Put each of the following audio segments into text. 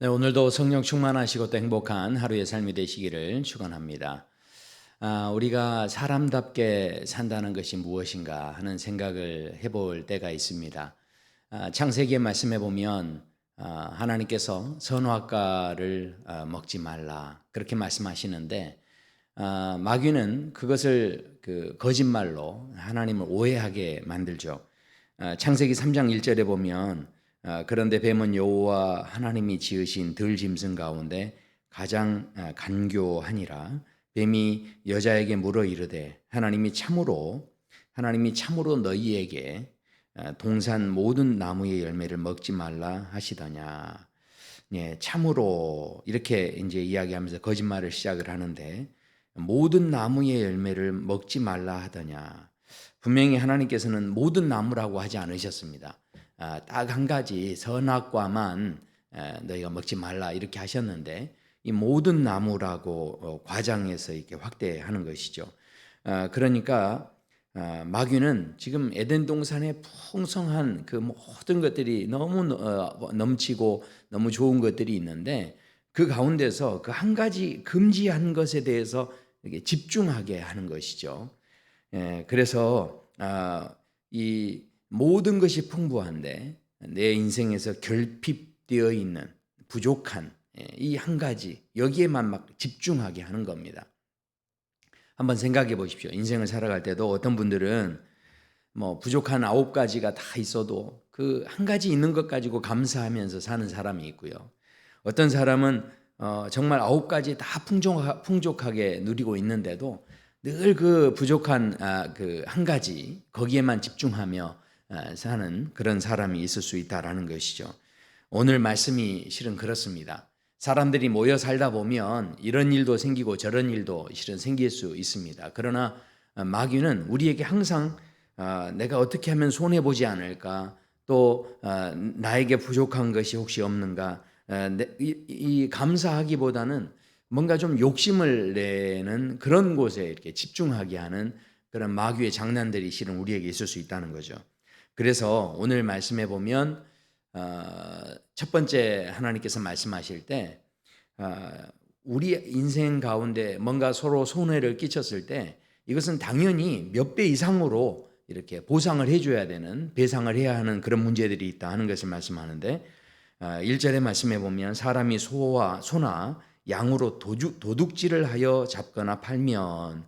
네, 오늘도 성령 충만하시고 또 행복한 하루의 삶이 되시기를 축원합니다. 우리가 사람답게 산다는 것이 무엇인가 하는 생각을 해볼 때가 있습니다. 창세기의 말씀에 보면 하나님께서 선악과를 먹지 말라 그렇게 말씀하시는데 마귀는 그것을 그 거짓말로 하나님을 오해하게 만들죠. 창세기 3장 1절에 보면 그런데 뱀은 여호와 하나님이 지으신 들짐승 가운데 가장 간교하니라. 뱀이 여자에게 물어 이르되 하나님이 참으로 너희에게 동산 모든 나무의 열매를 먹지 말라 하시더냐. 예, 참으로 이렇게 이제 이야기하면서 거짓말을 시작을 하는데 모든 나무의 열매를 먹지 말라 하더냐. 분명히 하나님께서는 모든 나무라고 하지 않으셨습니다. 딱 한 가지 선악과만 너희가 먹지 말라 이렇게 하셨는데 이 모든 나무라고 과장해서 이렇게 확대하는 것이죠. 그러니까 마귀는 지금 에덴 동산에 풍성한 그 모든 것들이 너무 넘치고 너무 좋은 것들이 있는데 그 가운데서 그 한 가지 금지한 것에 대해서 이렇게 집중하게 하는 것이죠. 그래서 이 모든 것이 풍부한데 내 인생에서 결핍되어 있는 부족한 이 한 가지 여기에만 막 집중하게 하는 겁니다. 한번 생각해 보십시오. 인생을 살아갈 때도 어떤 분들은 뭐 부족한 9가지가 다 있어도 그 한 가지 있는 것 가지고 감사하면서 사는 사람이 있고요. 어떤 사람은 정말 9가지 다 풍족하게 누리고 있는데도 늘 그 부족한 그 한 가지 거기에만 집중하며 사는 그런 사람이 있을 수 있다라는 것이죠. 오늘 말씀이 실은 그렇습니다. 사람들이 모여 살다 보면 이런 일도 생기고 저런 일도 실은 생길 수 있습니다. 그러나 마귀는 우리에게 항상 내가 어떻게 하면 손해보지 않을까, 또 나에게 부족한 것이 혹시 없는가, 이 감사하기보다는 뭔가 좀 욕심을 내는 그런 곳에 이렇게 집중하게 하는 그런 마귀의 장난들이 실은 우리에게 있을 수 있다는 거죠. 그래서 오늘 말씀해 보면 첫 번째 하나님께서 말씀하실 때 우리 인생 가운데 뭔가 서로 손해를 끼쳤을 때 이것은 당연히 몇 배 이상으로 이렇게 보상을 해줘야 되는, 배상을 해야 하는 그런 문제들이 있다 하는 것을 말씀하는데 1절의 말씀에 보면 사람이 소나 양으로 도둑질을 하여 잡거나 팔면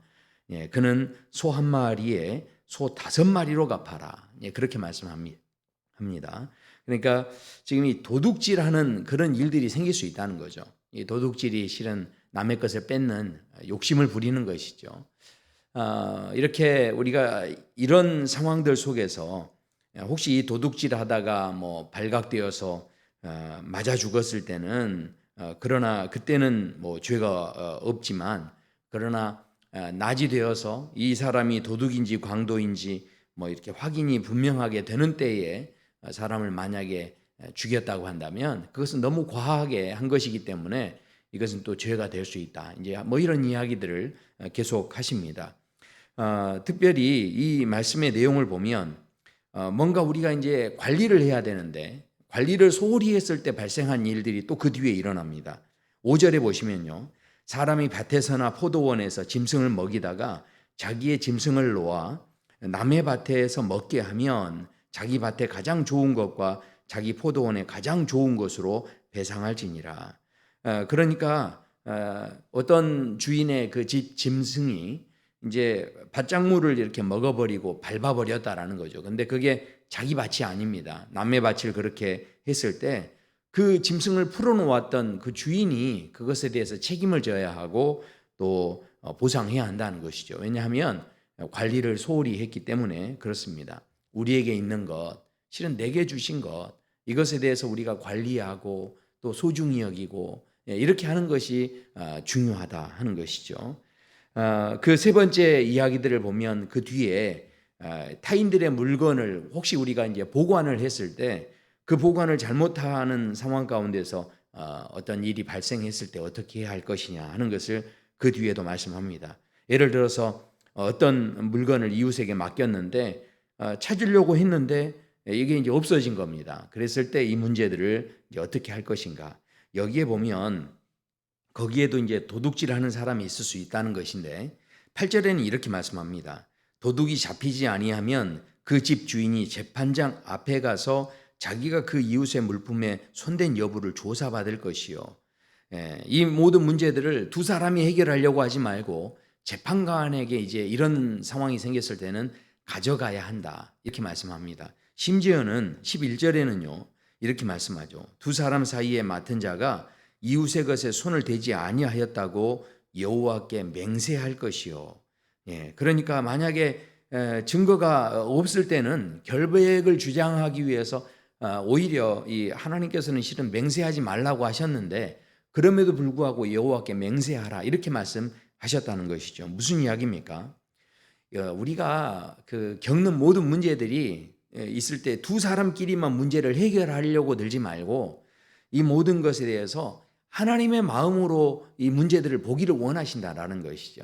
그는 소 한 마리에 소 5마리로 갚아라. 그렇게 말씀합니다. 그러니까 지금 이 도둑질하는 그런 일들이 생길 수 있다는 거죠. 이 도둑질이 실은 남의 것을 뺏는 욕심을 부리는 것이죠. 이렇게 우리가 이런 상황들 속에서 혹시 이 도둑질 하다가 뭐 발각되어서 맞아 죽었을 때는 그러나 그때는 뭐 죄가 없지만 그러나 낮이 되어서 이 사람이 도둑인지 강도인지 뭐 이렇게 확인이 분명하게 되는 때에 사람을 만약에 죽였다고 한다면 그것은 너무 과하게 한 것이기 때문에 이것은 또 죄가 될 수 있다. 이제 뭐 이런 이야기들을 계속 하십니다. 특별히 이 말씀의 내용을 보면 뭔가 우리가 이제 관리를 해야 되는데 관리를 소홀히 했을 때 발생한 일들이 또 그 뒤에 일어납니다. 5절에 보시면요. 사람이 밭에서나 포도원에서 짐승을 먹이다가 자기의 짐승을 놓아 남의 밭에서 먹게 하면 자기 밭에 가장 좋은 것과 자기 포도원에 가장 좋은 것으로 배상할지니라. 그러니까 어떤 주인의 그 집 짐승이 이제 밭작물을 이렇게 먹어버리고 밟아버렸다라는 거죠. 근데 그게 자기 밭이 아닙니다. 남의 밭을 그렇게 했을 때 그 짐승을 풀어놓았던 그 주인이 그것에 대해서 책임을 져야 하고 또 보상해야 한다는 것이죠. 왜냐하면 관리를 소홀히 했기 때문에 그렇습니다. 우리에게 있는 것, 실은 내게 주신 것, 이것에 대해서 우리가 관리하고 또 소중히 여기고 이렇게 하는 것이 중요하다 하는 것이죠. 그 세 번째 이야기들을 보면 그 뒤에 타인들의 물건을 혹시 우리가 이제 보관을 했을 때 그 보관을 잘못하는 상황 가운데서 어떤 일이 발생했을 때 어떻게 해야 할 것이냐 하는 것을 그 뒤에도 말씀합니다. 예를 들어서 어떤 물건을 이웃에게 맡겼는데 찾으려고 했는데 이게 이제 없어진 겁니다. 그랬을 때 이 문제들을 이제 어떻게 할 것인가. 여기에 보면 거기에도 이제 도둑질하는 사람이 있을 수 있다는 것인데 8절에는 이렇게 말씀합니다. 도둑이 잡히지 아니하면 그 집 주인이 재판장 앞에 가서 자기가 그 이웃의 물품에 손댄 여부를 조사받을 것이요. 이 모든 문제들을 두 사람이 해결하려고 하지 말고 재판관에게 이제 이런 상황이 생겼을 때는 가져가야 한다. 이렇게 말씀합니다. 심지어는 11절에는요. 이렇게 말씀하죠. 두 사람 사이에 맡은 자가 이웃의 것에 손을 대지 아니하였다고 여호와께 맹세할 것이요. 그러니까 만약에 증거가 없을 때는 결백을 주장하기 위해서 오히려 이 하나님께서는 실은 맹세하지 말라고 하셨는데 그럼에도 불구하고 여호와께 맹세하라 이렇게 말씀하셨다는 것이죠. 무슨 이야기입니까? 우리가 겪는 모든 문제들이 있을 때 두 사람끼리만 문제를 해결하려고 들지 말고 이 모든 것에 대해서 하나님의 마음으로 이 문제들을 보기를 원하신다라는 것이죠.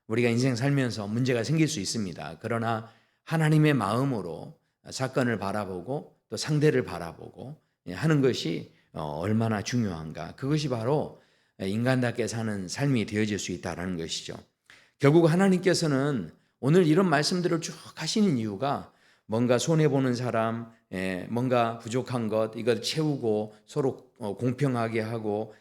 우리가 인생 살면서 문제가 생길 수 있습니다. 그러나 하나님의 마음으로 사건을 바라보고 또 상대를 바라보고 하는 것이 얼마나 중요한가. 그것이 바로 인간답게 사는 삶이 되어질 수 있다는 것이죠. 결국 하나님께서는 오늘 이런 말씀들을 쭉 하시는 이유가 뭔가 손해보는 사람, 뭔가 부족한 것 이걸 채우고 서로 공평하게 하고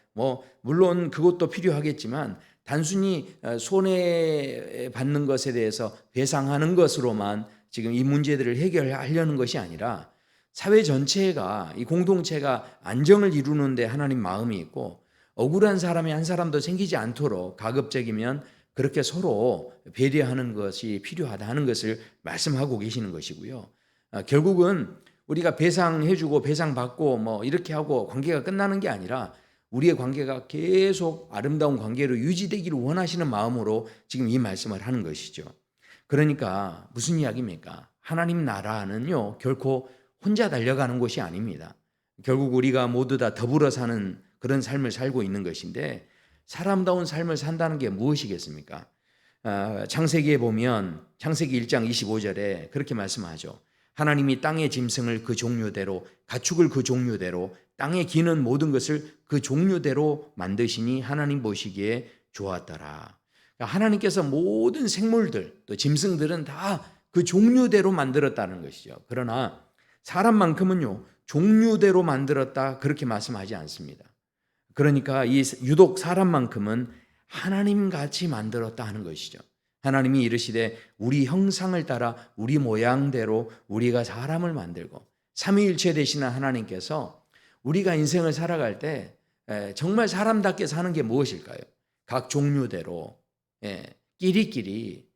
물론 그것도 필요하겠지만 단순히 손해받는 것에 대해서 배상하는 것으로만 지금 이 문제들을 해결하려는 것이 아니라 사회 전체가 이 공동체가 안정을 이루는 데 하나님 마음이 있고 억울한 사람이 한 사람도 생기지 않도록 가급적이면 그렇게 서로 배려하는 것이 필요하다 하는 것을 말씀하고 계시는 것이고요. 결국은 우리가 배상해주고 배상받고 이렇게 하고 관계가 끝나는 게 아니라 우리의 관계가 계속 아름다운 관계로 유지되기를 원하시는 마음으로 지금 이 말씀을 하는 것이죠. 그러니까 무슨 이야기입니까? 하나님 나라는요 결코 혼자 달려가는 곳이 아닙니다. 결국 우리가 모두 다 더불어 사는 그런 삶을 살고 있는 것인데 사람다운 삶을 산다는 게 무엇이겠습니까? 창세기에 보면 창세기 1장 25절에 그렇게 말씀하죠. 하나님이 땅의 짐승을 그 종류대로 가축을 그 종류대로 땅에 기는 모든 것을 그 종류대로 만드시니 하나님 보시기에 좋았더라. 그러니까 하나님께서 모든 생물들 또 짐승들은 다 그 종류대로 만들었다는 것이죠. 그러나 사람만큼은요 종류대로 만들었다 그렇게 말씀하지 않습니다. 그러니까 이 유독 사람만큼은 하나님같이 만들었다 하는 것이죠. 하나님이 이르시되 우리 형상을 따라 우리 모양대로 우리가 사람을 만들고 삼위일체 되시는 하나님께서 우리가 인생을 살아갈 때 정말 사람답게 사는 게 무엇일까요? 각 종류대로 끼리끼리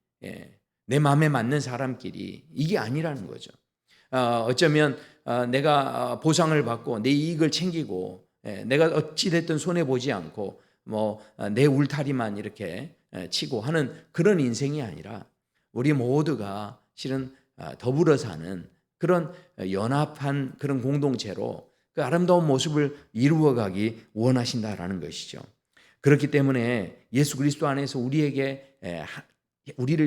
내 마음에 맞는 사람끼리 이게 아니라는 거죠. 어쩌면 내가 보상을 받고 내 이익을 챙기고 내가 어찌됐든 손해보지 않고 내 울타리만 이렇게 치고 하는 그런 인생이 아니라 우리 모두가 실은 더불어 사는 그런 연합한 그런 공동체로 그 아름다운 모습을 이루어가기 원하신다라는 것이죠. 그렇기 때문에 예수 그리스도 안에서 우리를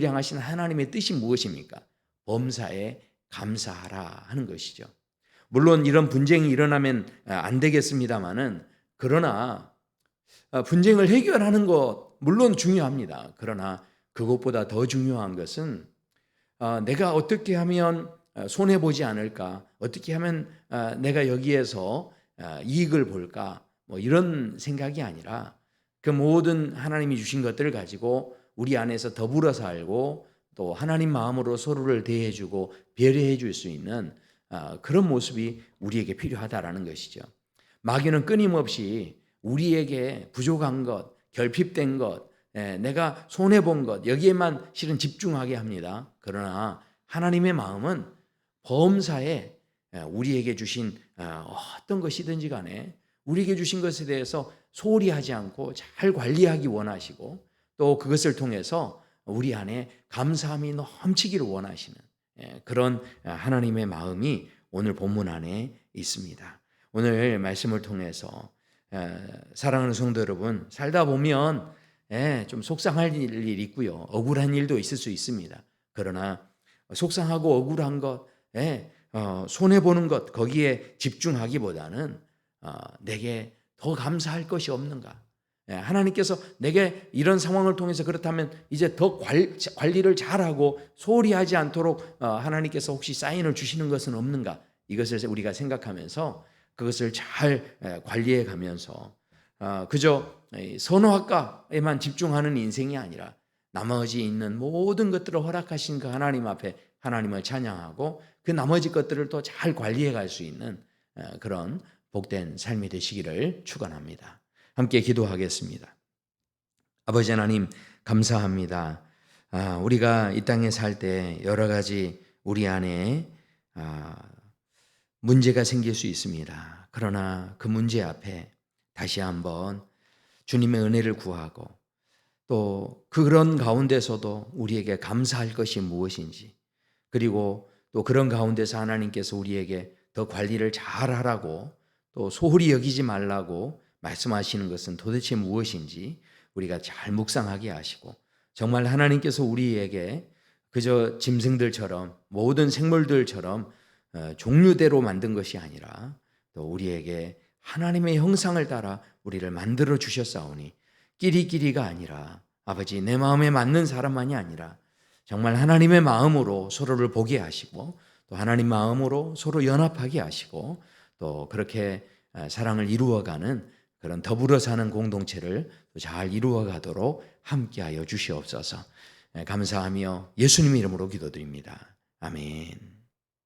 향하신 하나님의 뜻이 무엇입니까? 범사에 감사하라 하는 것이죠. 물론 이런 분쟁이 일어나면 안 되겠습니다만은 그러나 분쟁을 해결하는 것 물론 중요합니다. 그러나 그것보다 더 중요한 것은 내가 어떻게 하면 손해보지 않을까? 어떻게 하면 내가 여기에서 이익을 볼까? 이런 생각이 아니라 그 모든 하나님이 주신 것들을 가지고 우리 안에서 더불어 살고 또 하나님 마음으로 서로를 대해주고 배려해 줄 수 있는 그런 모습이 우리에게 필요하다라는 것이죠. 마귀는 끊임없이 우리에게 부족한 것, 결핍된 것, 내가 손해본 것 여기에만 실은 집중하게 합니다. 그러나 하나님의 마음은 범사에 우리에게 주신 어떤 것이든지 간에 우리에게 주신 것에 대해서 소홀히 하지 않고 잘 관리하기 원하시고 또 그것을 통해서 우리 안에 감사함이 넘치기를 원하시는 그런 하나님의 마음이 오늘 본문 안에 있습니다. 오늘 말씀을 통해서 사랑하는 성도 여러분, 살다 보면 좀 속상할 일이 있고요. 억울한 일도 있을 수 있습니다. 그러나 속상하고 억울한 것, 손해보는 것 거기에 집중하기보다는 내게 더 감사할 것이 없는가? 하나님께서 내게 이런 상황을 통해서 그렇다면 이제 더 관리를 잘하고 소홀히 하지 않도록 하나님께서 혹시 사인을 주시는 것은 없는가? 이것을 우리가 생각하면서 그것을 잘 관리해 가면서 그저 선호학과에만 집중하는 인생이 아니라 나머지 있는 모든 것들을 허락하신 그 하나님 앞에 하나님을 찬양하고 그 나머지 것들을 또 잘 관리해 갈 수 있는 그런 복된 삶이 되시기를 축원합니다. 함께 기도하겠습니다. 아버지 하나님 감사합니다. 우리가 이 땅에 살 때 여러 가지 우리 안에 문제가 생길 수 있습니다. 그러나 그 문제 앞에 다시 한번 주님의 은혜를 구하고 또 그런 가운데서도 우리에게 감사할 것이 무엇인지, 그리고 또 그런 가운데서 하나님께서 우리에게 더 관리를 잘하라고 또 소홀히 여기지 말라고 말씀하시는 것은 도대체 무엇인지 우리가 잘 묵상하게 하시고, 정말 하나님께서 우리에게 그저 짐승들처럼 모든 생물들처럼 종류대로 만든 것이 아니라 또 우리에게 하나님의 형상을 따라 우리를 만들어 주셨사오니 끼리끼리가 아니라 아버지 내 마음에 맞는 사람만이 아니라 정말 하나님의 마음으로 서로를 보게 하시고 또 하나님 마음으로 서로 연합하게 하시고 또 그렇게 사랑을 이루어가는 그런 더불어 사는 공동체를 잘 이루어가도록 함께하여 주시옵소서. 감사하며 예수님 이름으로 기도드립니다. 아멘.